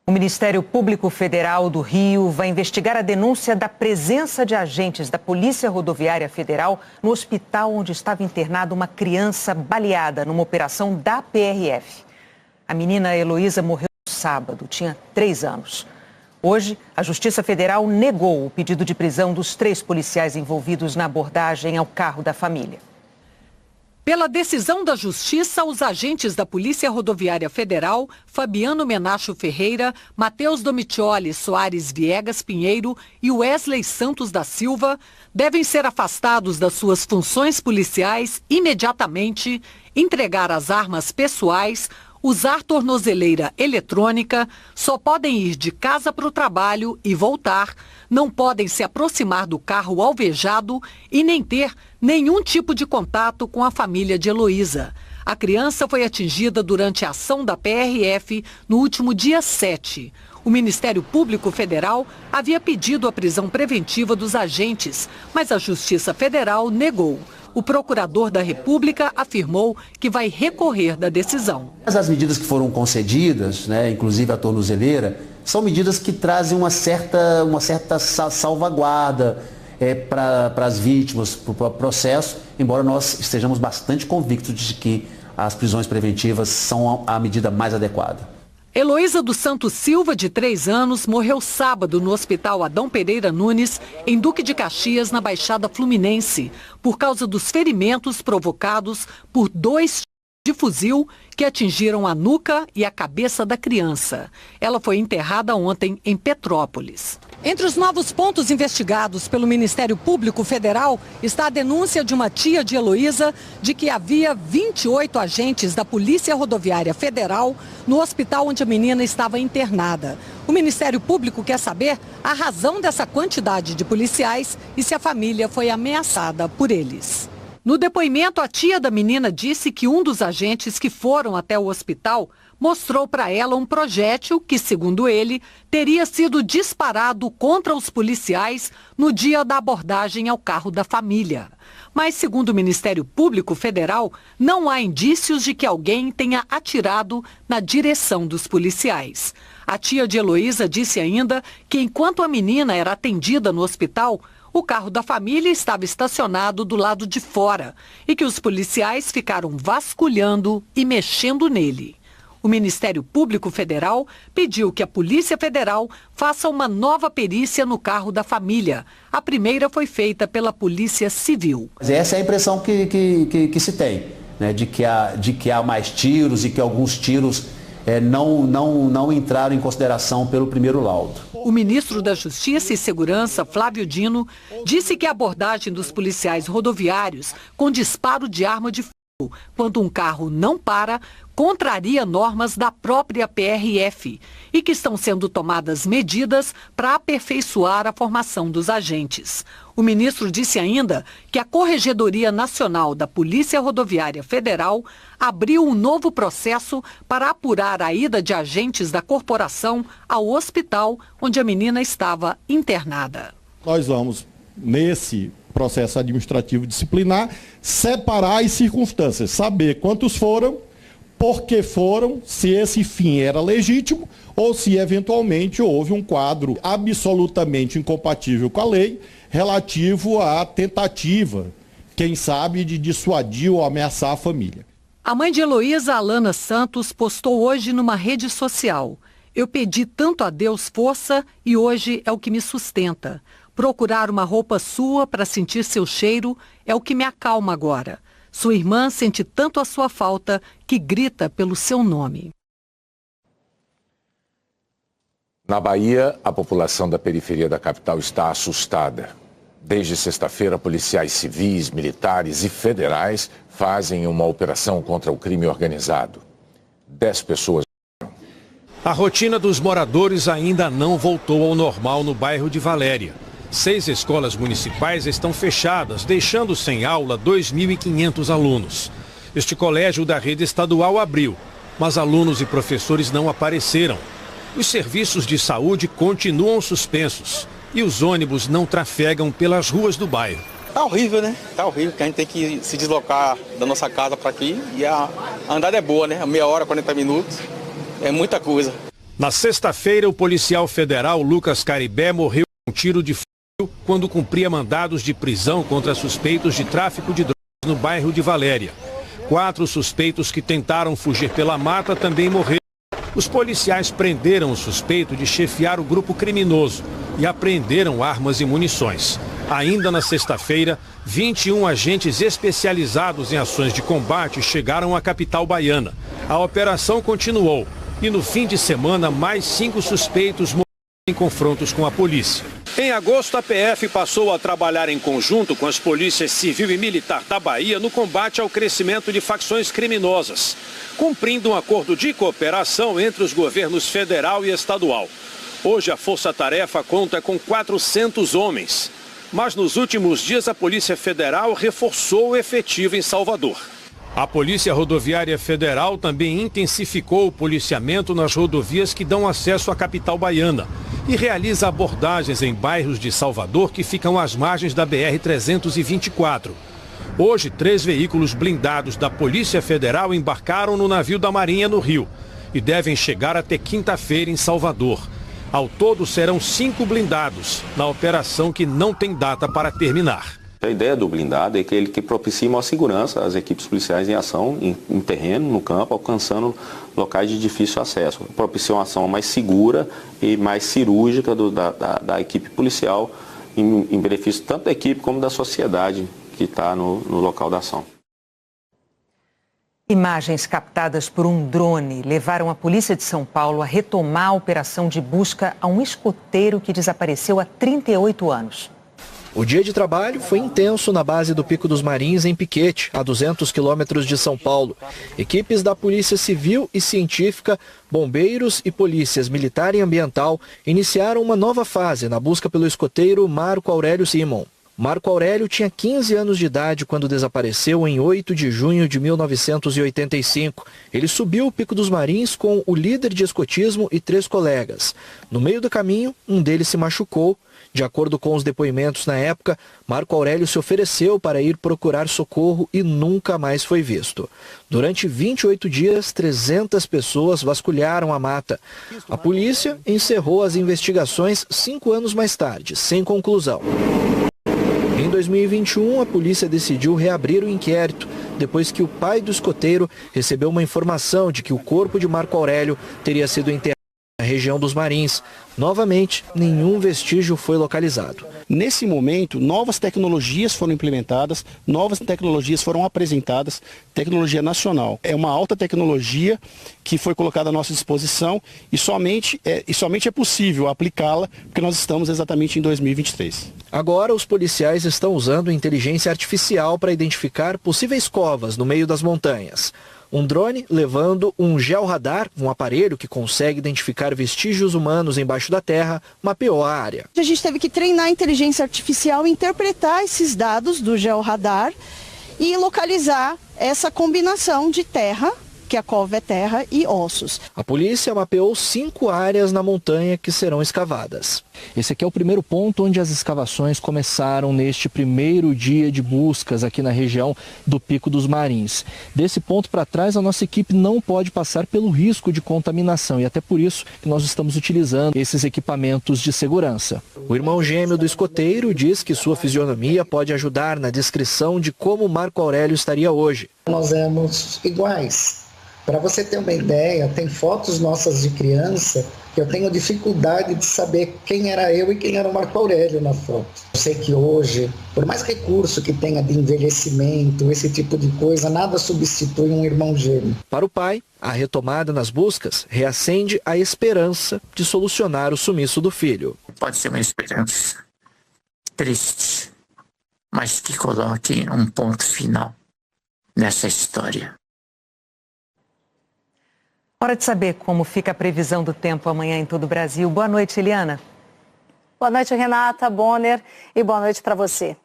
O Ministério Público Federal do Rio vai investigar a denúncia da presença de agentes da Polícia Rodoviária Federal no hospital onde estava internada uma criança baleada numa operação da PRF. A menina Heloísa morreu no sábado, tinha 3 anos. Hoje, a Justiça Federal negou o pedido de prisão dos 3 policiais envolvidos na abordagem ao carro da família. Pela decisão da Justiça, os agentes da Polícia Rodoviária Federal, Fabiano Menacho Ferreira, Matheus Domitioli Soares Viegas Pinheiro e Wesley Santos da Silva, devem ser afastados das suas funções policiais imediatamente, entregar as armas pessoais, usar tornozeleira eletrônica, só podem ir de casa para o trabalho e voltar, não podem se aproximar do carro alvejado e nem ter nenhum tipo de contato com a família de Heloísa. A criança foi atingida durante a ação da PRF no último dia 7. O Ministério Público Federal havia pedido a prisão preventiva dos agentes, mas a Justiça Federal negou. O procurador da República afirmou que vai recorrer da decisão. As medidas que foram concedidas, inclusive a tornozeleira, são medidas que trazem uma certa salvaguarda para as vítimas, para o processo, embora nós estejamos bastante convictos de que as prisões preventivas são a medida mais adequada. Heloísa dos Santos Silva, de 3 anos, morreu sábado no Hospital Adão Pereira Nunes, em Duque de Caxias, na Baixada Fluminense, por causa dos ferimentos provocados por 2 tiros de fuzil que atingiram a nuca e a cabeça da criança. Ela foi enterrada ontem em Petrópolis. Entre os novos pontos investigados pelo Ministério Público Federal está a denúncia de uma tia de Heloísa de que havia 28 agentes da Polícia Rodoviária Federal no hospital onde a menina estava internada. O Ministério Público quer saber a razão dessa quantidade de policiais e se a família foi ameaçada por eles. No depoimento, a tia da menina disse que um dos agentes que foram até o hospital mostrou para ela um projétil que, segundo ele, teria sido disparado contra os policiais no dia da abordagem ao carro da família. Mas, segundo o Ministério Público Federal, não há indícios de que alguém tenha atirado na direção dos policiais. A tia de Heloísa disse ainda que, enquanto a menina era atendida no hospital, o carro da família estava estacionado do lado de fora e que os policiais ficaram vasculhando e mexendo nele. O Ministério Público Federal pediu que a Polícia Federal faça uma nova perícia no carro da família. A primeira foi feita pela Polícia Civil. Essa é a impressão que se tem, de que há mais tiros e que alguns tiros não entraram em consideração pelo primeiro laudo. O ministro da Justiça e Segurança, Flávio Dino, disse que a abordagem dos policiais rodoviários com disparo de arma de fogo, quando um carro não para, contraria normas da própria PRF e que estão sendo tomadas medidas para aperfeiçoar a formação dos agentes. O ministro disse ainda que a Corregedoria Nacional da Polícia Rodoviária Federal abriu um novo processo para apurar a ida de agentes da corporação ao hospital onde a menina estava internada. Nós vamos, nesse processo administrativo disciplinar, separar as circunstâncias, saber quantos foram, por que foram, se esse fim era legítimo ou se eventualmente houve um quadro absolutamente incompatível com a lei relativo à tentativa, quem sabe, de dissuadir ou ameaçar a família. A mãe de Heloísa, Alana Santos, postou hoje numa rede social: "Eu pedi tanto a Deus força e hoje é o que me sustenta. Procurar uma roupa sua para sentir seu cheiro é o que me acalma agora. Sua irmã sente tanto a sua falta que grita pelo seu nome." Na Bahia, a população da periferia da capital está assustada. Desde sexta-feira, policiais civis, militares e federais fazem uma operação contra o crime organizado. 10 pessoas. A rotina dos moradores ainda não voltou ao normal no bairro de Valéria. 6 escolas municipais estão fechadas, deixando sem aula 2.500 alunos. Este colégio da rede estadual abriu, mas alunos e professores não apareceram. Os serviços de saúde continuam suspensos e os ônibus não trafegam pelas ruas do bairro. Tá horrível, né? Tá horrível, que a gente tem que se deslocar da nossa casa para aqui e a andada é boa, né? Meia hora, 40 minutos, é muita coisa. Na sexta-feira, o policial federal Lucas Caribé morreu com um tiro de fuzil quando cumpria mandados de prisão contra suspeitos de tráfico de drogas no bairro de Valéria. 4 suspeitos que tentaram fugir pela mata também morreram. Os policiais prenderam o suspeito de chefiar o grupo criminoso e apreenderam armas e munições. Ainda na sexta-feira, 21 agentes especializados em ações de combate chegaram à capital baiana. A operação continuou e no fim de semana mais 5 suspeitos morreram em confrontos com a polícia. Em agosto, a PF passou a trabalhar em conjunto com as polícias civil e militar da Bahia no combate ao crescimento de facções criminosas, cumprindo um acordo de cooperação entre os governos federal e estadual. Hoje, a Força-Tarefa conta com 400 homens, mas nos últimos dias a Polícia Federal reforçou o efetivo em Salvador. A Polícia Rodoviária Federal também intensificou o policiamento nas rodovias que dão acesso à capital baiana e realiza abordagens em bairros de Salvador que ficam às margens da BR-324. Hoje, 3 veículos blindados da Polícia Federal embarcaram no navio da Marinha no Rio e devem chegar até quinta-feira em Salvador. Ao todo, serão 5 blindados na operação que não tem data para terminar. A ideia do blindado é que ele que propicie maior segurança às equipes policiais em ação, em terreno, no campo, alcançando locais de difícil acesso. Propicia uma ação mais segura e mais cirúrgica da equipe policial, em benefício tanto da equipe como da sociedade que está no local da ação. Imagens captadas por um drone levaram a polícia de São Paulo a retomar a operação de busca a um escoteiro que desapareceu há 38 anos. O dia de trabalho foi intenso na base do Pico dos Marins, em Piquete, a 200 quilômetros de São Paulo. Equipes da Polícia Civil e Científica, bombeiros e polícias militar e ambiental iniciaram uma nova fase na busca pelo escoteiro Marco Aurélio Simon. Marco Aurélio tinha 15 anos de idade quando desapareceu em 8 de junho de 1985. Ele subiu o Pico dos Marins com o líder de escotismo e 3 colegas. No meio do caminho, um deles se machucou. De acordo com os depoimentos na época, Marco Aurélio se ofereceu para ir procurar socorro e nunca mais foi visto. Durante 28 dias, 300 pessoas vasculharam a mata. A polícia encerrou as investigações 5 anos mais tarde, sem conclusão. Em 2021, a polícia decidiu reabrir o inquérito, depois que o pai do escoteiro recebeu uma informação de que o corpo de Marco Aurélio teria sido enterrado na região dos Marins. Novamente, nenhum vestígio foi localizado. Nesse momento, novas tecnologias foram implementadas, novas tecnologias foram apresentadas, tecnologia nacional. É uma alta tecnologia que foi colocada à nossa disposição e somente é possível aplicá-la porque nós estamos exatamente em 2023. Agora, os policiais estão usando inteligência artificial para identificar possíveis covas no meio das montanhas. Um drone levando um georradar, um aparelho que consegue identificar vestígios humanos embaixo da terra, mapeou a área. A gente teve que treinar a inteligência artificial, interpretar esses dados do georradar e localizar essa combinação de terra, que a cova é terra, e ossos. A polícia mapeou 5 áreas na montanha que serão escavadas. Esse aqui é o primeiro ponto onde as escavações começaram neste primeiro dia de buscas aqui na região do Pico dos Marins. Desse ponto para trás, a nossa equipe não pode passar pelo risco de contaminação e até por isso que nós estamos utilizando esses equipamentos de segurança. O irmão gêmeo do escoteiro diz que sua fisionomia pode ajudar na descrição de como Marco Aurélio estaria hoje. Nós éramos iguais. Para você ter uma ideia, tem fotos nossas de criança que eu tenho dificuldade de saber quem era eu e quem era o Marco Aurélio na foto. Eu sei que hoje, por mais recurso que tenha de envelhecimento, esse tipo de coisa, nada substitui um irmão gêmeo. Para o pai, a retomada nas buscas reacende a esperança de solucionar o sumiço do filho. Pode ser uma esperança triste, mas que coloque um ponto final nessa história. Hora de saber como fica a previsão do tempo amanhã em todo o Brasil. Boa noite, Eliana. Boa noite, Renata, Bonner, e boa noite para você.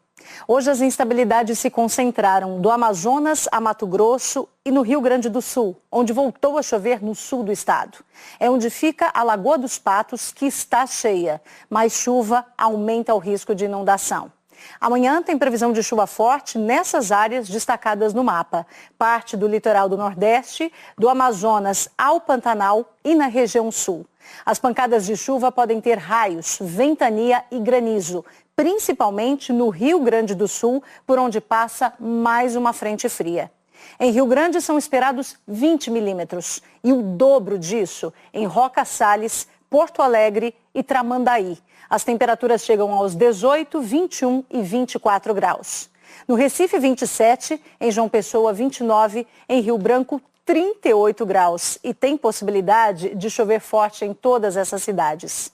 Hoje as instabilidades se concentraram do Amazonas a Mato Grosso e no Rio Grande do Sul, onde voltou a chover no sul do estado. É onde fica a Lagoa dos Patos, que está cheia. Mais chuva aumenta o risco de inundação. Amanhã tem previsão de chuva forte nessas áreas destacadas no mapa. Parte do litoral do Nordeste, do Amazonas ao Pantanal e na região sul. As pancadas de chuva podem ter raios, ventania e granizo, principalmente no Rio Grande do Sul, por onde passa mais uma frente fria. Em Rio Grande são esperados 20 milímetros e o dobro disso em Roca Salles, Porto Alegre e Tramandaí. As temperaturas chegam aos 18, 21 e 24 graus. No Recife, 27, em João Pessoa, 29, em Rio Branco, 38 graus. E tem possibilidade de chover forte em todas essas cidades.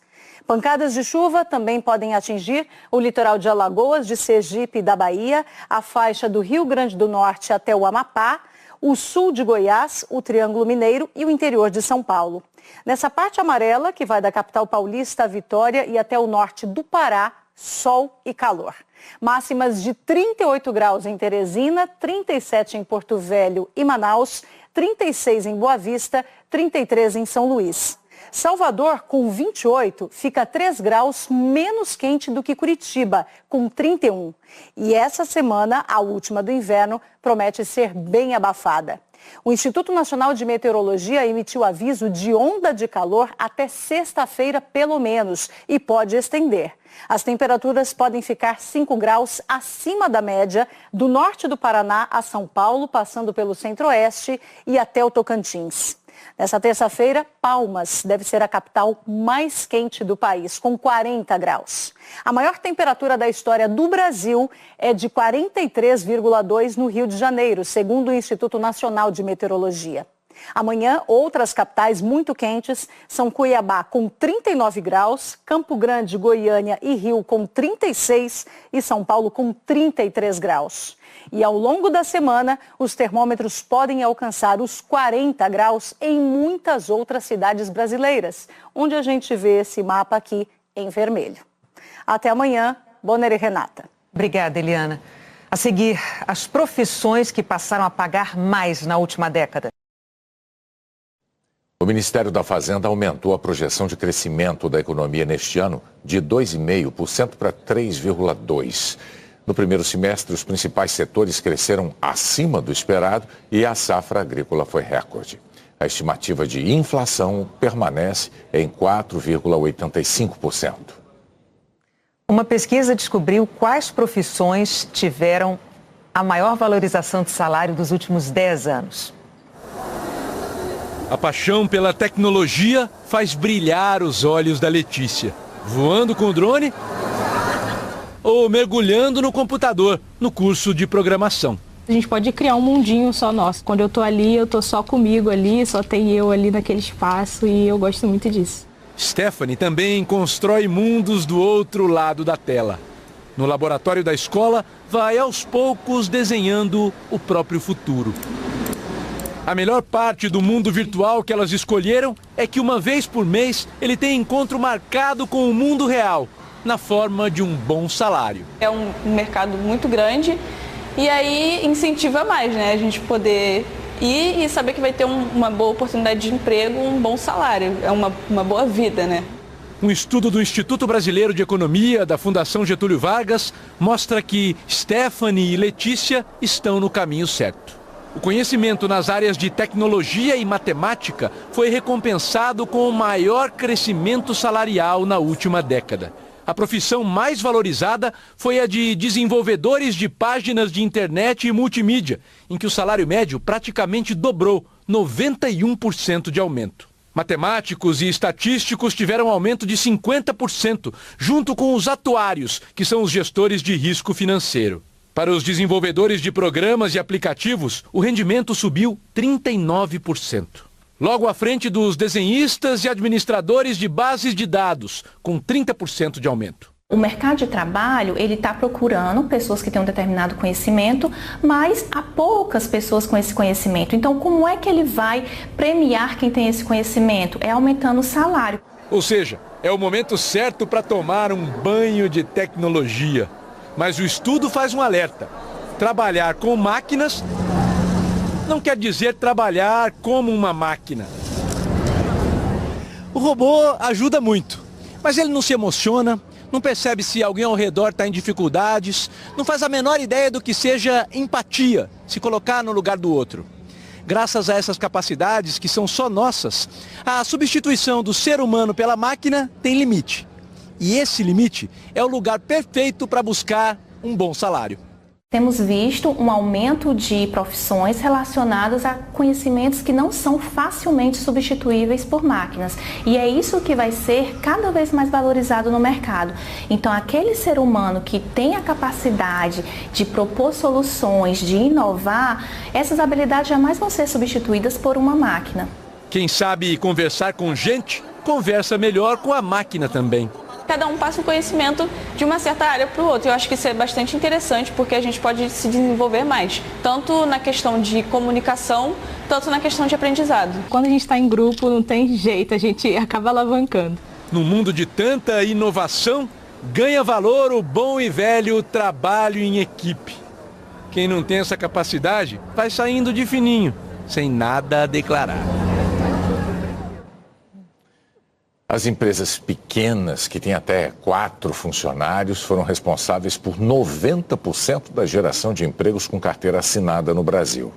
Pancadas de chuva também podem atingir o litoral de Alagoas, de Sergipe e da Bahia, a faixa do Rio Grande do Norte até o Amapá, o sul de Goiás, o Triângulo Mineiro e o interior de São Paulo. Nessa parte amarela, que vai da capital paulista, Vitória, e até o norte do Pará, sol e calor. Máximas de 38 graus em Teresina, 37 em Porto Velho e Manaus, 36 em Boa Vista, 33 em São Luís. Salvador, com 28, fica 3 graus menos quente do que Curitiba, com 31. E essa semana, a última do inverno, promete ser bem abafada. O Instituto Nacional de Meteorologia emitiu aviso de onda de calor até sexta-feira, pelo menos, e pode estender. As temperaturas podem ficar 5 graus acima da média, do norte do Paraná a São Paulo, passando pelo centro-oeste e até o Tocantins. Nessa terça-feira, Palmas deve ser a capital mais quente do país, com 40 graus. A maior temperatura da história do Brasil é de 43,2 no Rio de Janeiro, segundo o Instituto Nacional de Meteorologia. Amanhã, outras capitais muito quentes são Cuiabá com 39 graus, Campo Grande, Goiânia e Rio com 36 e São Paulo com 33 graus. E ao longo da semana, os termômetros podem alcançar os 40 graus em muitas outras cidades brasileiras, onde a gente vê esse mapa aqui em vermelho. Até amanhã, Bonner e Renata. Obrigada, Eliana. A seguir, as profissões que passaram a pagar mais na última década. O Ministério da Fazenda aumentou a projeção de crescimento da economia neste ano de 2,5% para 3,2%. No primeiro semestre, os principais setores cresceram acima do esperado e a safra agrícola foi recorde. A estimativa de inflação permanece em 4,85%. Uma pesquisa descobriu quais profissões tiveram a maior valorização de salário dos últimos 10 anos. A paixão pela tecnologia faz brilhar os olhos da Letícia. Voando com o drone ou mergulhando no computador, no curso de programação. A gente pode criar um mundinho só nosso. Quando eu tô ali, eu tô só comigo ali, só tem eu ali naquele espaço e eu gosto muito disso. Stephanie também constrói mundos do outro lado da tela. No laboratório da escola, vai aos poucos desenhando o próprio futuro. A melhor parte do mundo virtual que elas escolheram é que uma vez por mês ele tem encontro marcado com o mundo real, na forma de um bom salário. É um mercado muito grande e aí incentiva mais, né? A gente poder ir e saber que vai ter uma boa oportunidade de emprego, um bom salário, é uma boa vida, né? Um estudo do Instituto Brasileiro de Economia, da Fundação Getúlio Vargas, mostra que Stephanie e Letícia estão no caminho certo. O conhecimento nas áreas de tecnologia e matemática foi recompensado com o maior crescimento salarial na última década. A profissão mais valorizada foi a de desenvolvedores de páginas de internet e multimídia, em que o salário médio praticamente dobrou, 91% de aumento. Matemáticos e estatísticos tiveram aumento de 50%, junto com os atuários, que são os gestores de risco financeiro. Para os desenvolvedores de programas e aplicativos, o rendimento subiu 39%. Logo à frente dos desenhistas e administradores de bases de dados, com 30% de aumento. O mercado de trabalho, ele está procurando pessoas que têm um determinado conhecimento, mas há poucas pessoas com esse conhecimento. Então, como é que ele vai premiar quem tem esse conhecimento? É aumentando o salário. Ou seja, é o momento certo para tomar um banho de tecnologia. Mas o estudo faz um alerta. Trabalhar com máquinas não quer dizer trabalhar como uma máquina. O robô ajuda muito, mas ele não se emociona, não percebe se alguém ao redor está em dificuldades, não faz a menor ideia do que seja empatia, se colocar no lugar do outro. graças a essas capacidades que são só nossas, a substituição do ser humano pela máquina tem limite. E esse limite é o lugar perfeito para buscar um bom salário. Temos visto um aumento de profissões relacionadas a conhecimentos que não são facilmente substituíveis por máquinas. E é isso que vai ser cada vez mais valorizado no mercado. Então, aquele ser humano que tem a capacidade de propor soluções, de inovar, essas habilidades jamais vão ser substituídas por uma máquina. Quem sabe conversar com gente, conversa melhor com a máquina também. Cada um passa o conhecimento de uma certa área para o outro. Eu acho que isso é bastante interessante porque a gente pode se desenvolver mais, tanto na questão de comunicação, tanto na questão de aprendizado. Quando a gente está em grupo, não tem jeito, a gente acaba alavancando. No mundo de tanta inovação, ganha valor o bom e velho trabalho em equipe. Quem não tem essa capacidade vai saindo de fininho, sem nada a declarar. As empresas pequenas, que têm até 4 funcionários, foram responsáveis por 90% da geração de empregos com carteira assinada no Brasil.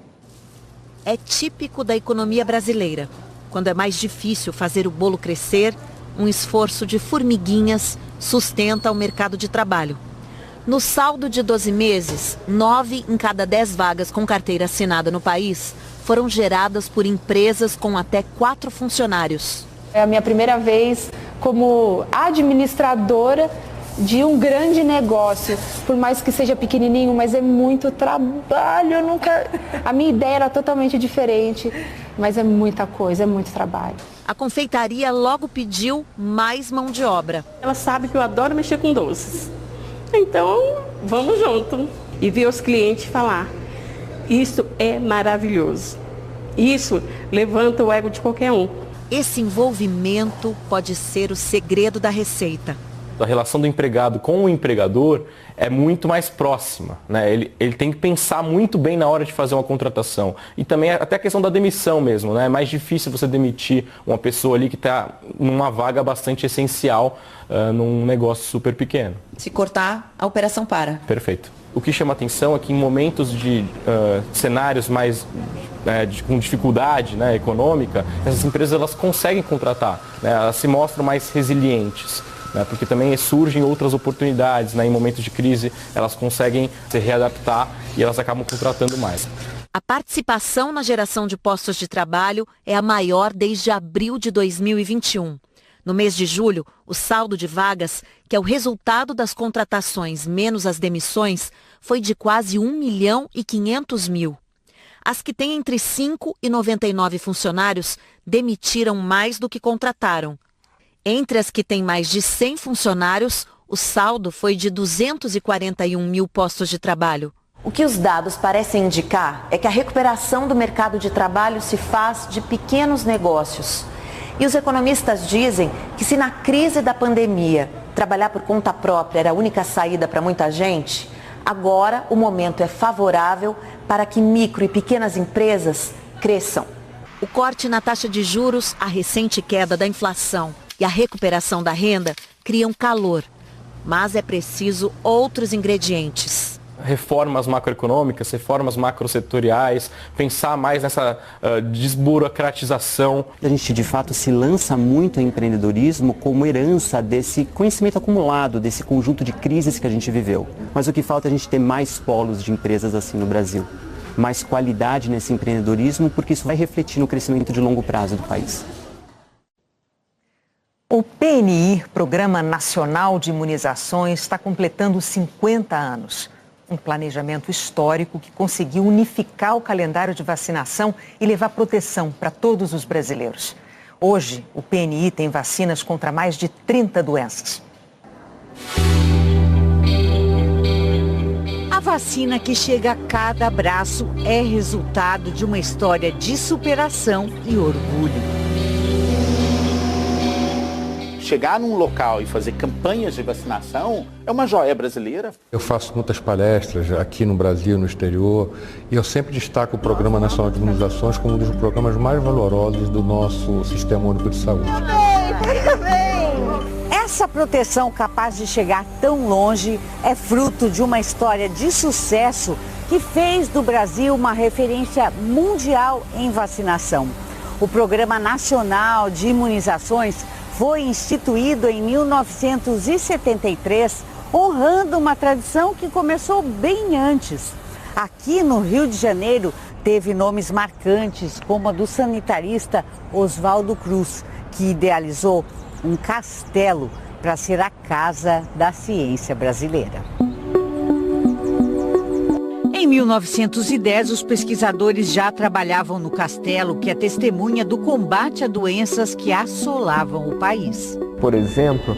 É típico da economia brasileira. Quando é mais difícil fazer o bolo crescer, um esforço de formiguinhas sustenta o mercado de trabalho. No saldo de 12 meses, 9 em cada 10 vagas com carteira assinada no país foram geradas por empresas com até 4 funcionários. É a minha primeira vez como administradora de um grande negócio, por mais que seja pequenininho, mas é muito trabalho. A minha ideia era totalmente diferente, mas é muita coisa, é muito trabalho. A confeitaria logo pediu mais mão de obra. Ela sabe que eu adoro mexer com doces, então vamos junto. E ver os clientes falar, isso é maravilhoso, isso levanta o ego de qualquer um. Esse envolvimento pode ser o segredo da receita. A relação do empregado com o empregador é muito mais próxima, né? Ele tem que pensar muito bem na hora de fazer uma contratação. E também até a questão da demissão mesmo, né? É mais difícil você demitir uma pessoa ali que está numa vaga bastante essencial num negócio super pequeno. Se cortar, a operação para. Perfeito. O que chama atenção é que em momentos de cenários mais com dificuldade, né, econômica, essas empresas elas conseguem contratar, né? Elas se mostram mais resilientes. Porque também surgem outras oportunidades, né? Em momentos de crise elas conseguem se readaptar e elas acabam contratando mais. A participação na geração de postos de trabalho é a maior desde abril de 2021. No mês de julho, o saldo de vagas, que é o resultado das contratações menos as demissões, foi de quase 1.500.000. As que têm entre 5 e 99 funcionários demitiram mais do que contrataram. Entre as que têm mais de 100 funcionários, o saldo foi de 241.000 postos de trabalho. O que os dados parecem indicar é que a recuperação do mercado de trabalho se faz de pequenos negócios. E os economistas dizem que se na crise da pandemia trabalhar por conta própria era a única saída para muita gente, agora o momento é favorável para que micro e pequenas empresas cresçam. O corte na taxa de juros, a recente queda da inflação e a recuperação da renda criam calor, mas é preciso outros ingredientes. Reformas macroeconômicas, reformas macrosetoriais, pensar mais nessa desburocratização. A gente de fato se lança muito em empreendedorismo como herança desse conhecimento acumulado, desse conjunto de crises que a gente viveu. Mas o que falta é a gente ter mais polos de empresas assim no Brasil. Mais qualidade nesse empreendedorismo, porque isso vai refletir no crescimento de longo prazo do país. O PNI, Programa Nacional de Imunizações, está completando 50 anos. Um planejamento histórico que conseguiu unificar o calendário de vacinação e levar proteção para todos os brasileiros. Hoje, o PNI tem vacinas contra mais de 30 doenças. A vacina que chega a cada braço é resultado de uma história de superação e orgulho. Chegar num local e fazer campanhas de vacinação é uma joia brasileira. Eu faço muitas palestras aqui no Brasil, no exterior, e eu sempre destaco o Programa Nacional de Imunizações como um dos programas mais valorosos do nosso Sistema Único de Saúde. Essa proteção capaz de chegar tão longe é fruto de uma história de sucesso que que fez do Brasil uma referência mundial em vacinação. O Programa Nacional de Imunizações foi instituído em 1973, honrando uma tradição que começou bem antes. Aqui no Rio de Janeiro, teve nomes marcantes, como a do sanitarista Oswaldo Cruz, que idealizou um castelo para ser a casa da ciência brasileira. Em 1910, os pesquisadores já trabalhavam no castelo, que é testemunha do combate a doenças que assolavam o país. Por exemplo,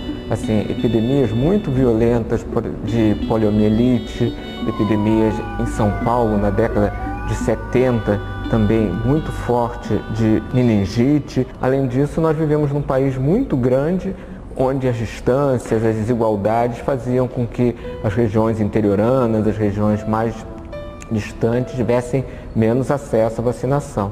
epidemias muito violentas de poliomielite, epidemias em São Paulo na década de 70, também muito forte de meningite. Além disso, nós vivemos num país muito grande, onde as distâncias, as desigualdades faziam com que as regiões interioranas, as regiões mais distantes, tivessem menos acesso à vacinação.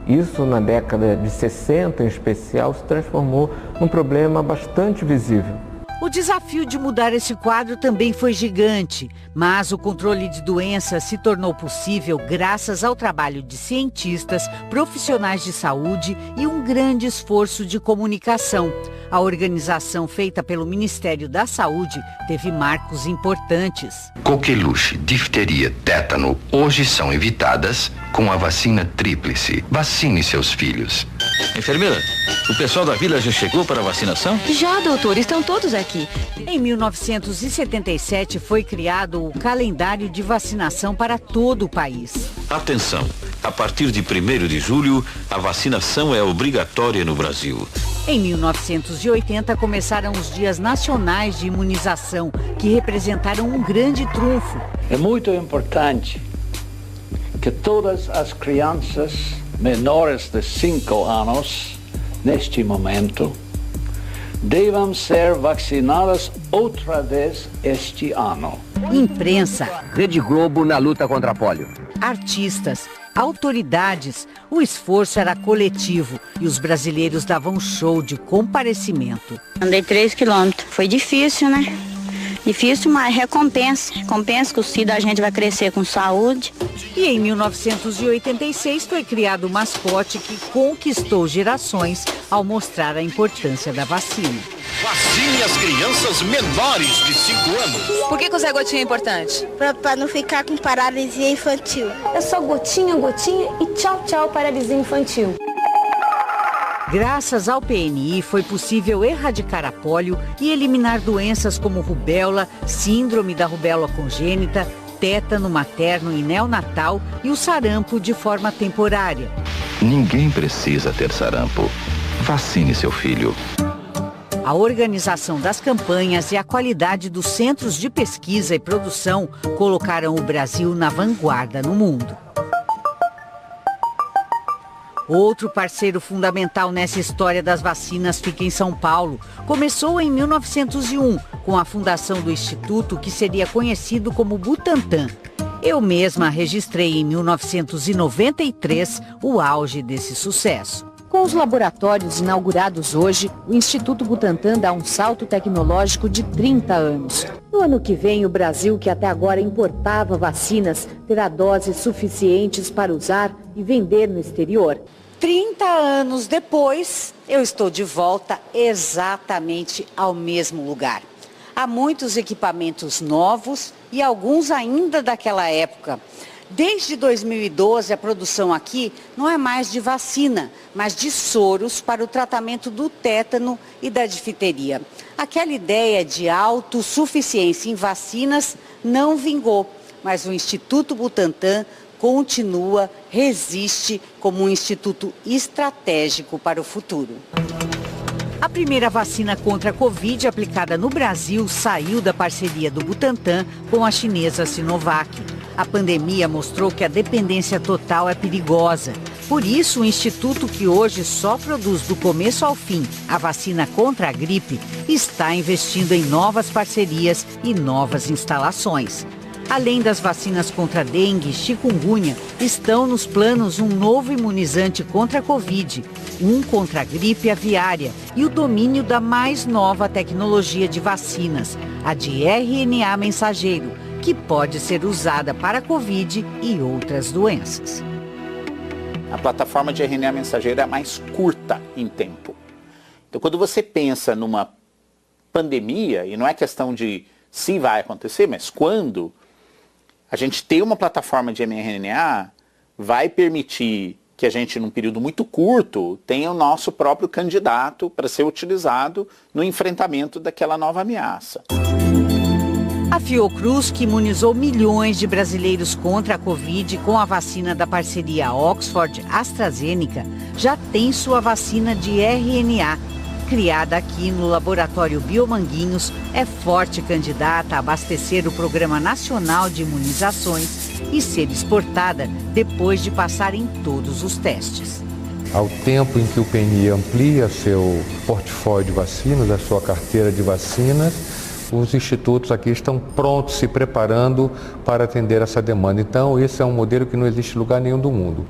Isso, na década de 60 em especial, se transformou num problema bastante visível. O desafio de mudar esse quadro também foi gigante, mas o controle de doenças se tornou possível graças ao trabalho de cientistas, profissionais de saúde e um grande esforço de comunicação. A organização feita pelo Ministério da Saúde teve marcos importantes. Coqueluche, difteria, tétano hoje são evitadas com a vacina tríplice. Vacine seus filhos. Enfermeira, o pessoal da vila já chegou para a vacinação? Já, doutor, estão todos aqui. Em 1977 foi criado o calendário de vacinação para todo o país. Atenção, a partir de 1º de julho, a vacinação é obrigatória no Brasil. Em 1980 começaram os Dias Nacionais de Imunização, que representaram um grande trunfo. É muito importante que todas as crianças menores de 5 anos, neste momento, devam ser vacinadas outra vez este ano. Imprensa, Rede Globo na luta contra a polio. Artistas, autoridades, o esforço era coletivo e os brasileiros davam show de comparecimento. Andei 3 quilômetros, foi difícil, né? Difícil, mas recompensa que o CID a gente vai crescer com saúde. E em 1986 foi criado o mascote que conquistou gerações ao mostrar a importância da vacina. Vacine as crianças menores de 5 anos. Por que o Zé Gotinha é importante? Para não ficar com paralisia infantil. É só gotinha, gotinha e tchau, tchau, paralisia infantil. Graças ao PNI foi possível erradicar a polio e eliminar doenças como rubéola, síndrome da rubéola congênita, tétano materno e neonatal e o sarampo de forma temporária. Ninguém precisa ter sarampo. Vacine seu filho. A organização das campanhas e a qualidade dos centros de pesquisa e produção colocaram o Brasil na vanguarda no mundo. Outro parceiro fundamental nessa história das vacinas fica em São Paulo. Começou em 1901, com a fundação do instituto que seria conhecido como Butantan. Eu mesma registrei em 1993 o auge desse sucesso. Com os laboratórios inaugurados hoje, o Instituto Butantan dá um salto tecnológico de 30 anos. No ano que vem, o Brasil, que até agora importava vacinas, terá doses suficientes para usar e vender no exterior. 30 anos depois, eu estou de volta exatamente ao mesmo lugar. Há muitos equipamentos novos e alguns ainda daquela época. Desde 2012, a produção aqui não é mais de vacina, mas de soros para o tratamento do tétano e da difteria. Aquela ideia de autossuficiência em vacinas não vingou, mas o Instituto Butantan continua, resiste como um instituto estratégico para o futuro. A primeira vacina contra a Covid aplicada no Brasil saiu da parceria do Butantan com a chinesa Sinovac. A pandemia mostrou que a dependência total é perigosa. Por isso, o instituto, que hoje só produz do começo ao fim a vacina contra a gripe, está investindo em novas parcerias e novas instalações. Além das vacinas contra dengue e chikungunya, estão nos planos um novo imunizante contra a Covid, um contra a gripe aviária e o domínio da mais nova tecnologia de vacinas, a de RNA mensageiro, que pode ser usada para a Covid e outras doenças. A plataforma de RNA mensageiro é a mais curta em tempo. Então, quando você pensa numa pandemia, e não é questão de se vai acontecer, mas quando, a gente ter uma plataforma de mRNA vai permitir que a gente, num período muito curto, tenha o nosso próprio candidato para ser utilizado no enfrentamento daquela nova ameaça. A Fiocruz, que imunizou milhões de brasileiros contra a Covid com a vacina da parceria Oxford-AstraZeneca, já tem sua vacina de RNA. Criada aqui no Laboratório Biomanguinhos, é forte candidata a abastecer o Programa Nacional de Imunizações e ser exportada depois de passar em todos os testes. Ao tempo em que o PNI amplia seu portfólio de vacinas, a sua carteira de vacinas, os institutos aqui estão prontos, se preparando para atender essa demanda. Então, esse é um modelo que não existe em lugar nenhum do mundo.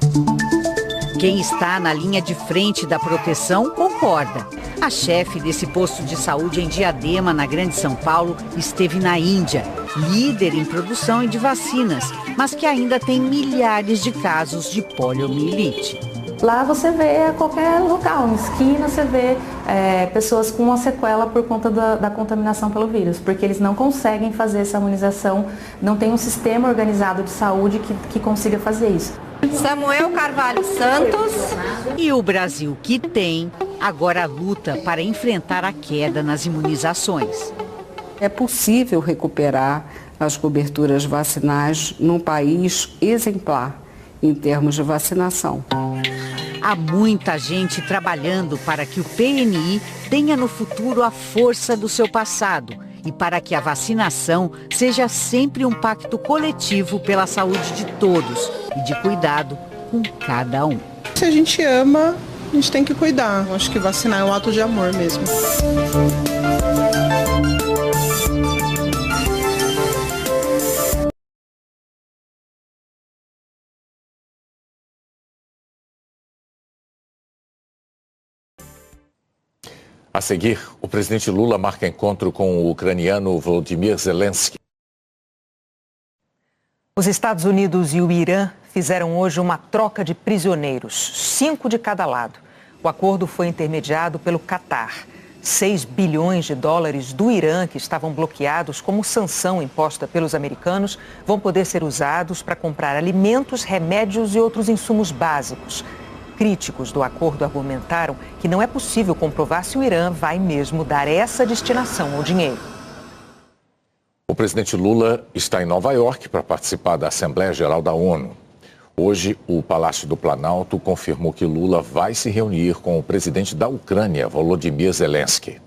Quem está na linha de frente da proteção concorda. A chefe desse posto de saúde em Diadema, na Grande São Paulo, esteve na Índia, líder em produção e de vacinas, mas que ainda tem milhares de casos de poliomielite. Lá você vê a qualquer local, em esquina você vê pessoas com uma sequela por conta da contaminação pelo vírus, porque eles não conseguem fazer essa imunização, não tem um sistema organizado de saúde que consiga fazer isso. Samuel Carvalho Santos. E o Brasil, que tem, agora luta para enfrentar a queda nas imunizações. É possível recuperar as coberturas vacinais num país exemplar em termos de vacinação. Há muita gente trabalhando para que o PNI tenha no futuro a força do seu passado e para que a vacinação seja sempre um pacto coletivo pela saúde de todos e de cuidado com cada um. Se a gente ama, a gente tem que cuidar. Eu acho que vacinar é um ato de amor mesmo. A seguir, o presidente Lula marca encontro com o ucraniano Volodymyr Zelensky. Os Estados Unidos e o Irã fizeram hoje uma troca de prisioneiros, 5 de cada lado. O acordo foi intermediado pelo Catar. 6 bilhões de dólares do Irã, que estavam bloqueados como sanção imposta pelos americanos, vão poder ser usados para comprar alimentos, remédios e outros insumos básicos. Críticos do acordo argumentaram que não é possível comprovar se o Irã vai mesmo dar essa destinação ao dinheiro. O presidente Lula está em Nova York para participar da Assembleia Geral da ONU. Hoje, o Palácio do Planalto confirmou que Lula vai se reunir com o presidente da Ucrânia, Volodymyr Zelensky.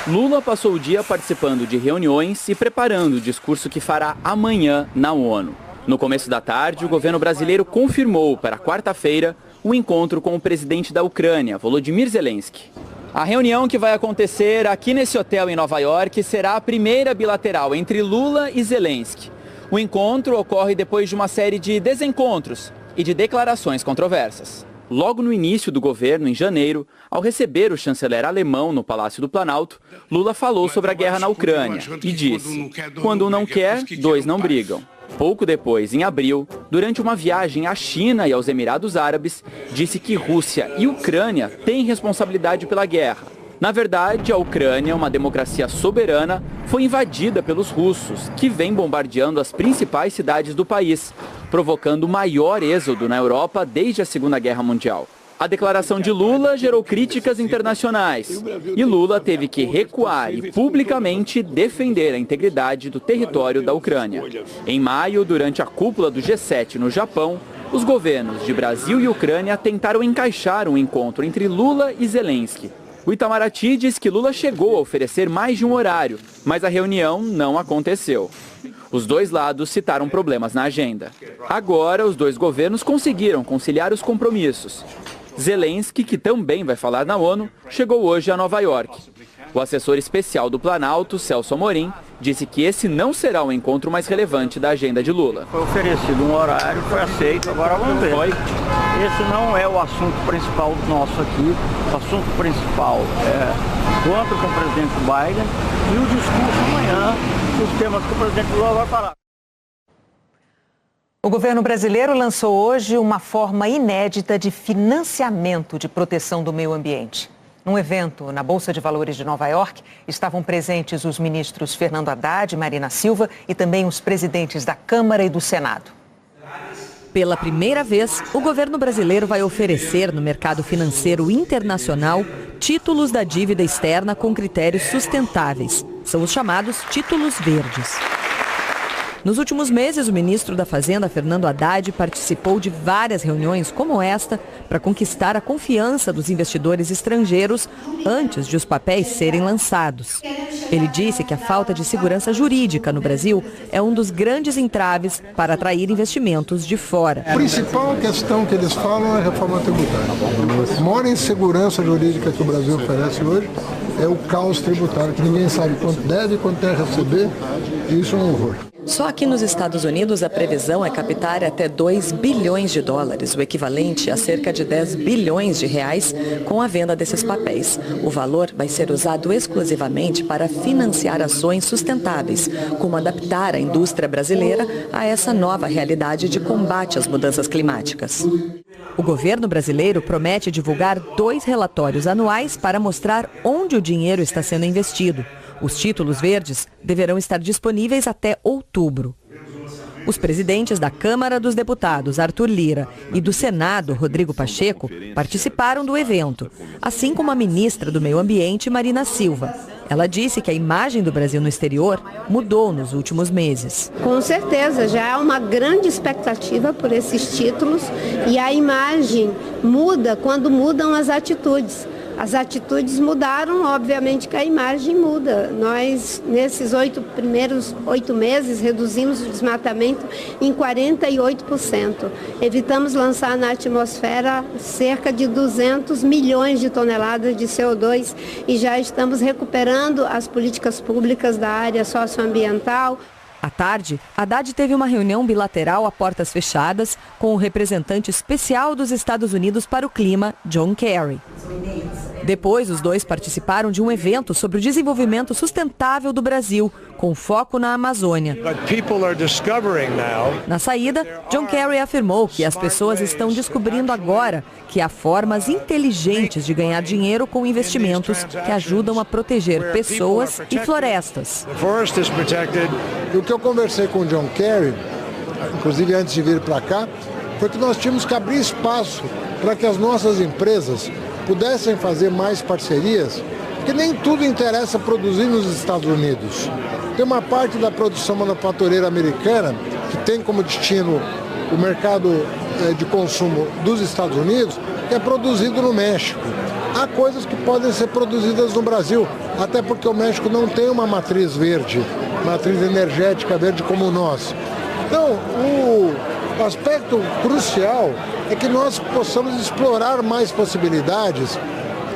Lula passou o dia participando de reuniões e preparando o discurso que fará amanhã na ONU. No começo da tarde, o governo brasileiro confirmou para quarta-feira o encontro com o presidente da Ucrânia, Volodymyr Zelensky. A reunião que vai acontecer aqui nesse hotel em Nova York será a primeira bilateral entre Lula e Zelensky. O encontro ocorre depois de uma série de desencontros e de declarações controversas. Logo no início do governo, em janeiro, ao receber o chanceler alemão no Palácio do Planalto, Lula falou sobre a guerra na Ucrânia e disse: "Quando um não quer, dois não brigam." Pouco depois, em abril, durante uma viagem à China e aos Emirados Árabes, disse que Rússia e Ucrânia têm responsabilidade pela guerra. Na verdade, a Ucrânia, uma democracia soberana, foi invadida pelos russos, que vêm bombardeando as principais cidades do país, provocando o maior êxodo na Europa desde a Segunda Guerra Mundial. A declaração de Lula gerou críticas internacionais e Lula teve que recuar e publicamente defender a integridade do território da Ucrânia. Em maio, durante a cúpula do G7 no Japão, os governos de Brasil e Ucrânia tentaram encaixar um encontro entre Lula e Zelensky. O Itamaraty diz que Lula chegou a oferecer mais de um horário, mas a reunião não aconteceu. Os dois lados citaram problemas na agenda. Agora, os dois governos conseguiram conciliar os compromissos. Zelensky, que também vai falar na ONU, chegou hoje a Nova York. O assessor especial do Planalto, Celso Amorim, disse que esse não será o encontro mais relevante da agenda de Lula. Foi oferecido um horário, foi aceito, agora vamos ver. Esse não é o assunto principal nosso aqui. O assunto principal é encontro com o presidente Biden e o discurso amanhã, os temas que o presidente Lula vai falar. O governo brasileiro lançou hoje uma forma inédita de financiamento de proteção do meio ambiente. Num evento na Bolsa de Valores de Nova York, estavam presentes os ministros Fernando Haddad e Marina Silva e também os presidentes da Câmara e do Senado. Pela primeira vez, o governo brasileiro vai oferecer no mercado financeiro internacional títulos da dívida externa com critérios sustentáveis. São os chamados títulos verdes. Nos últimos meses, o ministro da Fazenda, Fernando Haddad, participou de várias reuniões como esta para conquistar a confiança dos investidores estrangeiros antes de os papéis serem lançados. Ele disse que a falta de segurança jurídica no Brasil é um dos grandes entraves para atrair investimentos de fora. A principal questão que eles falam é a reforma tributária. A maior insegurança jurídica que o Brasil oferece hoje é o caos tributário, que ninguém sabe quanto deve e quanto tem a receber, e isso é um horror. Só aqui nos Estados Unidos a previsão é captar até 2 bilhões de dólares, o equivalente a cerca de 10 bilhões de reais, com a venda desses papéis. O valor vai ser usado exclusivamente para financiar ações sustentáveis, como adaptar a indústria brasileira a essa nova realidade de combate às mudanças climáticas. O governo brasileiro promete divulgar 2 relatórios anuais para mostrar onde o dinheiro está sendo investido. Os títulos verdes deverão estar disponíveis até outubro. Os presidentes da Câmara dos Deputados, Arthur Lira, e do Senado, Rodrigo Pacheco, participaram do evento, assim como a ministra do Meio Ambiente, Marina Silva. Ela disse que a imagem do Brasil no exterior mudou nos últimos meses. Com certeza, já há uma grande expectativa por esses títulos e a imagem muda quando mudam as atitudes. As atitudes mudaram, obviamente que a imagem muda. Nós, nesses primeiros 8 meses, reduzimos o desmatamento em 48%. Evitamos lançar na atmosfera cerca de 200 milhões de toneladas de CO2 e já estamos recuperando as políticas públicas da área socioambiental. À tarde, Haddad teve uma reunião bilateral a portas fechadas com o representante especial dos Estados Unidos para o clima, John Kerry. Depois, os dois participaram de um evento sobre o desenvolvimento sustentável do Brasil, com foco na Amazônia. Na saída, John Kerry afirmou que as pessoas estão descobrindo agora que há formas inteligentes de ganhar dinheiro com investimentos que ajudam a proteger pessoas e florestas. O que eu conversei com o John Kerry, inclusive antes de vir para cá, foi que nós tínhamos que abrir espaço para que as nossas empresas pudessem fazer mais parcerias, porque nem tudo interessa produzir nos Estados Unidos. Tem uma parte da produção manufatureira americana que tem como destino o mercado de consumo dos Estados Unidos, que é produzido no México. Há coisas que podem ser produzidas no Brasil, até porque o México não tem uma matriz verde, matriz energética verde como nós. Então, o aspecto crucial é que nós possamos explorar mais possibilidades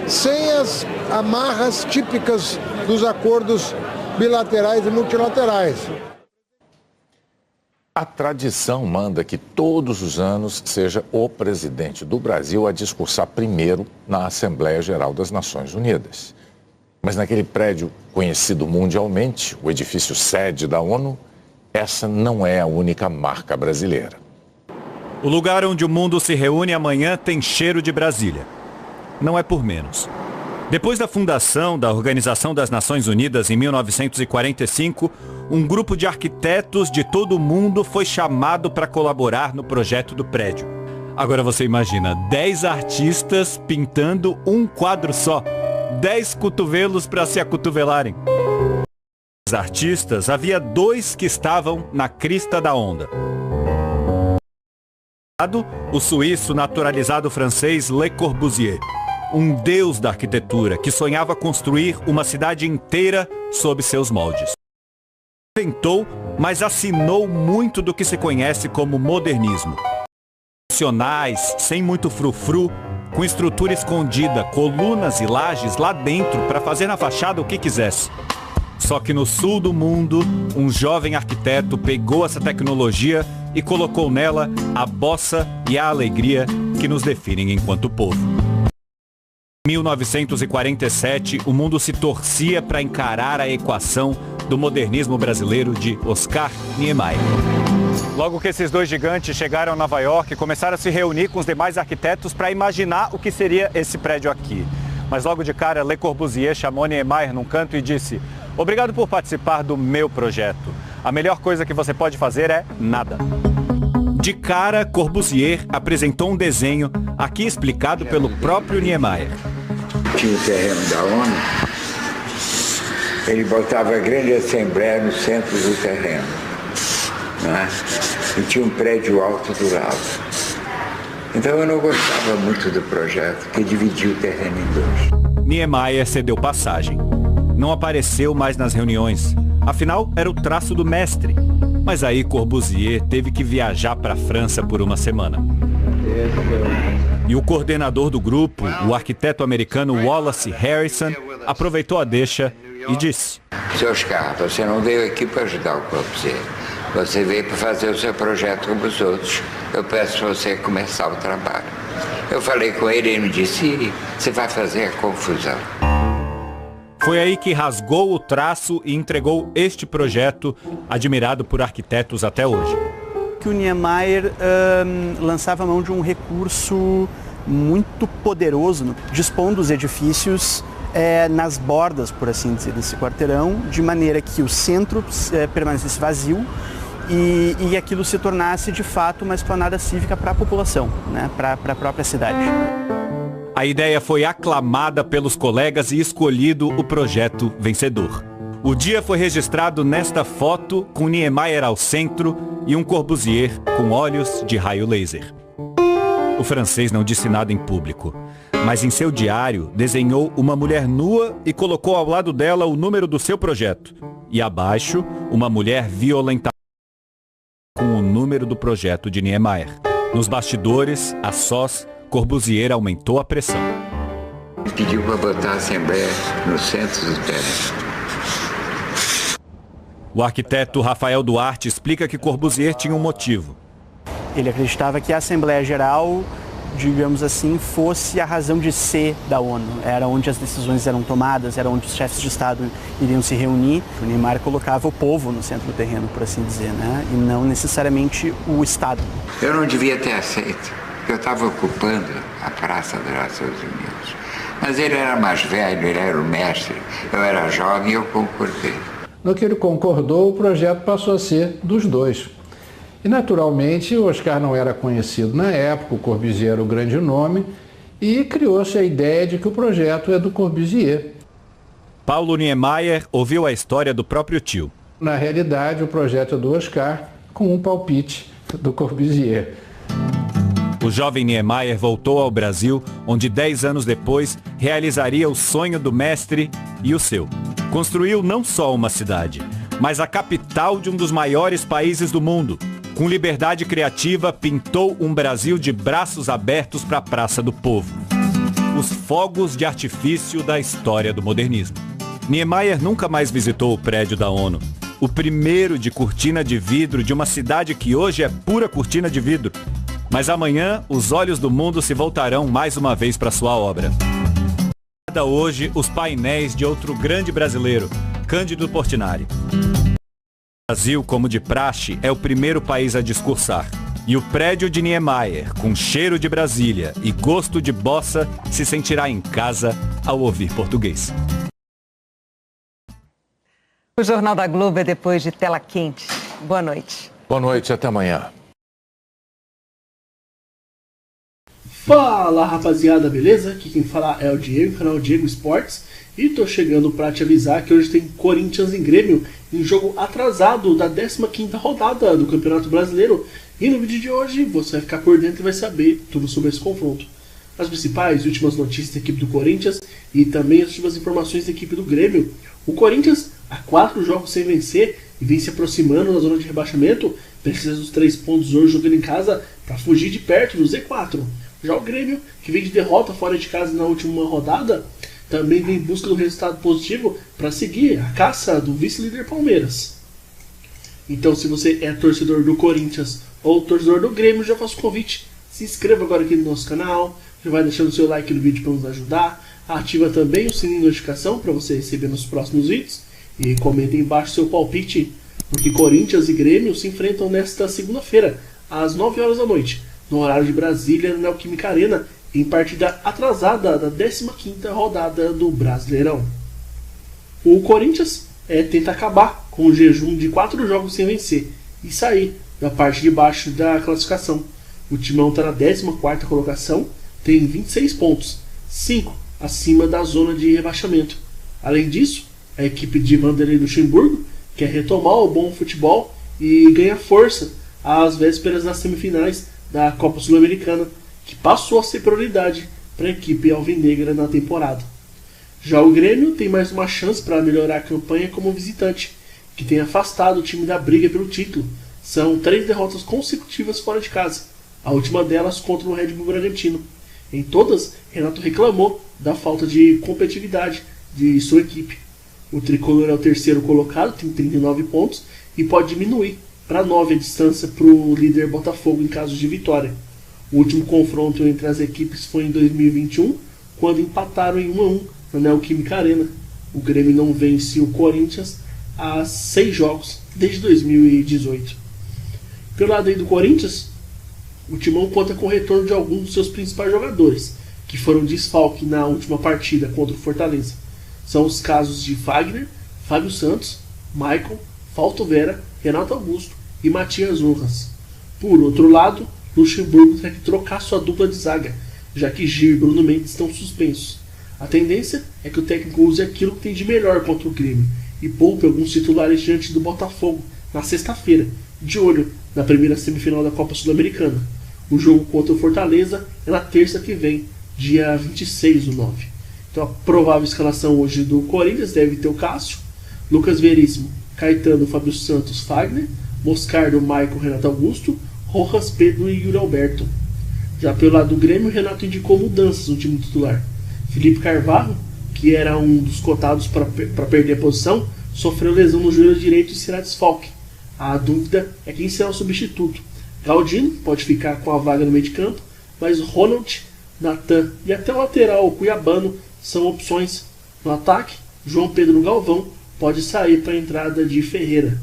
sem as amarras típicas dos acordos bilaterais e multilaterais. A tradição manda que todos os anos seja o presidente do Brasil a discursar primeiro na Assembleia Geral das Nações Unidas. Mas naquele prédio conhecido mundialmente, o edifício sede da ONU, essa não é a única marca brasileira. O lugar onde o mundo se reúne amanhã tem cheiro de Brasília. Não é por menos. Depois da fundação da Organização das Nações Unidas em 1945, um grupo de arquitetos de todo o mundo foi chamado para colaborar no projeto do prédio. Agora você imagina, 10 artistas pintando um quadro só. 10 cotovelos para se acotovelarem. Os artistas, havia 2 que estavam na crista da onda. O suíço naturalizado francês Le Corbusier, um deus da arquitetura que sonhava construir uma cidade inteira sob seus moldes. Inventou, mas assinou muito do que se conhece como modernismo. Funcionais, sem muito frufru, com estrutura escondida, colunas e lajes lá dentro para fazer na fachada o que quisesse. Só que no sul do mundo, um jovem arquiteto pegou essa tecnologia e colocou nela a bossa e a alegria que nos definem enquanto povo. Em 1947, o mundo se torcia para encarar a equação do modernismo brasileiro de Oscar Niemeyer. Logo que esses dois gigantes chegaram a Nova York, começaram a se reunir com os demais arquitetos para imaginar o que seria esse prédio aqui. Mas logo de cara, Le Corbusier chamou Niemeyer num canto e disse: "Obrigado por participar do meu projeto. A melhor coisa que você pode fazer é nada." De cara, Corbusier apresentou um desenho, aqui explicado pelo próprio Niemeyer. Tinha o terreno da ONU, ele botava a grande assembleia no centro do terreno, né? E tinha um prédio alto do lado. Então eu não gostava muito do projeto, que dividia o terreno em dois. Niemeyer cedeu passagem. Não apareceu mais nas reuniões, afinal era o traço do mestre. Mas aí Corbusier teve que viajar para a França por uma semana. E o coordenador do grupo, o arquiteto americano Wallace Harrison, aproveitou a deixa e disse: "Seu Oscar, você não veio aqui para ajudar o Corbusier. Você veio para fazer o seu projeto como os outros. Eu peço para você começar o trabalho." Eu falei com ele e ele me disse: "Você vai fazer a confusão." Foi aí que rasgou o traço e entregou este projeto, admirado por arquitetos até hoje. Que o Niemeyer lançava a mão de um recurso muito poderoso, dispondo os edifícios nas bordas, por assim dizer, desse quarteirão, de maneira que o centro permanecesse vazio e aquilo se tornasse de fato uma esplanada cívica para a população, né, para a própria cidade. A ideia foi aclamada pelos colegas e escolhido o projeto vencedor. O dia foi registrado nesta foto, com Niemeyer ao centro e um Corbusier com olhos de raio laser. O francês não disse nada em público, mas em seu diário desenhou uma mulher nua e colocou ao lado dela o número do seu projeto. E abaixo, uma mulher violentada com o número do projeto de Niemeyer. Nos bastidores, a sós, Corbusier aumentou a pressão. Pediu para botar a assembleia no centro do terreno. O arquiteto Rafael Duarte explica que Corbusier tinha um motivo. Ele acreditava que a Assembleia Geral, digamos assim, fosse a razão de ser da ONU. Era onde as decisões eram tomadas, era onde os chefes de Estado iriam se reunir. O Niemeyer colocava o povo no centro do terreno, por assim dizer, né? E não necessariamente o Estado. Eu não devia ter aceito, porque eu estava ocupando a Praça dos Nações Unidas. Mas ele era mais velho, ele era o mestre, eu era jovem e eu concordei. No que ele concordou, o projeto passou a ser dos dois. E, naturalmente, o Oscar não era conhecido na época, o Corbusier era o grande nome, e criou-se a ideia de que o projeto é do Corbusier. Paulo Niemeyer ouviu a história do próprio tio. Na realidade, o projeto é do Oscar, com um palpite do Corbusier. O jovem Niemeyer voltou ao Brasil, onde 10 anos depois realizaria o sonho do mestre e o seu. Construiu não só uma cidade, mas a capital de um dos maiores países do mundo. Com liberdade criativa, pintou um Brasil de braços abertos para a Praça do Povo. Os fogos de artifício da história do modernismo. Niemeyer nunca mais visitou o prédio da ONU. O primeiro de cortina de vidro de uma cidade que hoje é pura cortina de vidro. Mas amanhã, os olhos do mundo se voltarão mais uma vez para sua obra. Hoje, os painéis de outro grande brasileiro, Cândido Portinari. O Brasil, como de praxe, é o primeiro país a discursar. E o prédio de Niemeyer, com cheiro de Brasília e gosto de bossa, se sentirá em casa ao ouvir português. O Jornal da Globo é depois de Tela Quente. Boa noite. Boa noite, até amanhã. Fala rapaziada, beleza? Aqui quem fala é o Diego, canal Diego Esportes. E tô chegando pra te avisar que hoje tem Corinthians e Grêmio em jogo atrasado da 15ª rodada do Campeonato Brasileiro. E no vídeo de hoje você vai ficar por dentro e vai saber tudo sobre esse confronto. As principais e últimas notícias da equipe do Corinthians e também as últimas informações da equipe do Grêmio. O Corinthians, há 4 jogos sem vencer e vem se aproximando da zona de rebaixamento, precisa dos 3 pontos hoje jogando em casa para fugir de perto do Z4. Já o Grêmio, que vem de derrota fora de casa na última rodada, também vem em busca do resultado positivo para seguir a caça do vice-líder Palmeiras. Então, se você é torcedor do Corinthians ou torcedor do Grêmio, já faço o convite. Se inscreva agora aqui no nosso canal, já vai deixando o seu like no vídeo para nos ajudar. Ativa também o sininho de notificação para você receber nos próximos vídeos. E comenta embaixo seu palpite, porque Corinthians e Grêmio se enfrentam nesta segunda-feira, às 9 horas da noite, no horário de Brasília, na Neoquímica Arena, em partida atrasada da 15ª rodada do Brasileirão. O Corinthians tenta acabar com o jejum de 4 jogos sem vencer e sair da parte de baixo da classificação. O Timão está na 14ª colocação, tem 26 pontos, 5 acima da zona de rebaixamento. Além disso, a equipe de Vanderlei Luxemburgo quer retomar o bom futebol e ganha força às vésperas das semifinais da Copa Sul-Americana, que passou a ser prioridade para a equipe alvinegra na temporada. Já o Grêmio tem mais uma chance para melhorar a campanha como visitante, que tem afastado o time da briga pelo título. São 3 derrotas consecutivas fora de casa, a última delas contra o Red Bull Bragantino. Em todas, Renato reclamou da falta de competitividade de sua equipe. O tricolor é o terceiro colocado, tem 39 pontos e pode diminuir para 9 a distância para o líder Botafogo em caso de vitória. O último confronto entre as equipes foi em 2021, quando empataram em 1-1 na Neoquímica Arena. O Grêmio não vence o Corinthians há 6 jogos desde 2018. Pelo lado aí do Corinthians, o Timão conta com o retorno de alguns dos seus principais jogadores, que foram desfalque na última partida contra o Fortaleza. São os casos de Fagner, Fábio Santos, Maicon, Fausto Vera, Renato Augusto e Matias Rojas. Por outro lado, Luxemburgo tem que trocar sua dupla de zaga, já que Gil e Bruno Mendes estão suspensos. A tendência é que o técnico use aquilo que tem de melhor contra o Grêmio e poupe alguns titulares diante do Botafogo na sexta-feira, de olho na primeira semifinal da Copa Sul-Americana. O jogo contra o Fortaleza é na terça que vem, dia 26/9. Então a provável escalação hoje do Corinthians deve ter o Cássio, Lucas Veríssimo, Caetano, Fábio Santos, Fagner, Moscardo, Maicon, Renato Augusto, Rojas, Pedro e Yuri Alberto. Já pelo lado do Grêmio, o Renato indicou mudanças no time titular. Felipe Carvalho, que era um dos cotados para perder a posição, sofreu lesão no joelho direito e será desfalque. A dúvida é quem será o substituto. Galdino pode ficar com a vaga no meio de campo, mas Ronald, Natan e até o lateral cuiabano são opções. No ataque, João Pedro Galvão pode sair para a entrada de Ferreira.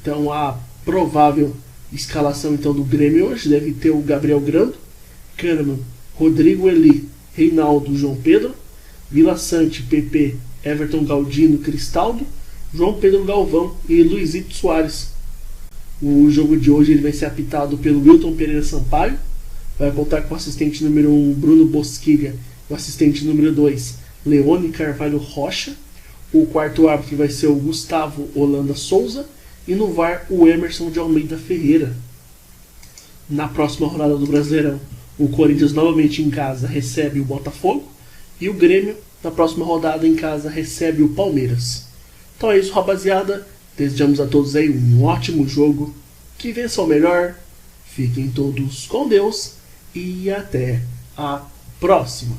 Então a provável escalação então do Grêmio hoje deve ter o Gabriel Grando, Kahneman, Rodrigo Eli, Reinaldo, João Pedro, Vila Sante, PP, Everton Galdino, Cristaldo, João Pedro Galvão e Luizito Soares. O jogo de hoje ele vai ser apitado pelo Wilton Pereira Sampaio, vai contar com o assistente número 1 Bruno Bosquilha, o assistente número 2 Leone Carvalho Rocha, o quarto árbitro vai ser o Gustavo Holanda Souza e no VAR o Emerson de Almeida Ferreira. Na próxima rodada do Brasileirão, o Corinthians novamente em casa recebe o Botafogo e o Grêmio na próxima rodada em casa recebe o Palmeiras. Então é isso, rapaziada. Desejamos a todos aí um ótimo jogo, que vença o melhor, fiquem todos com Deus e até a próxima.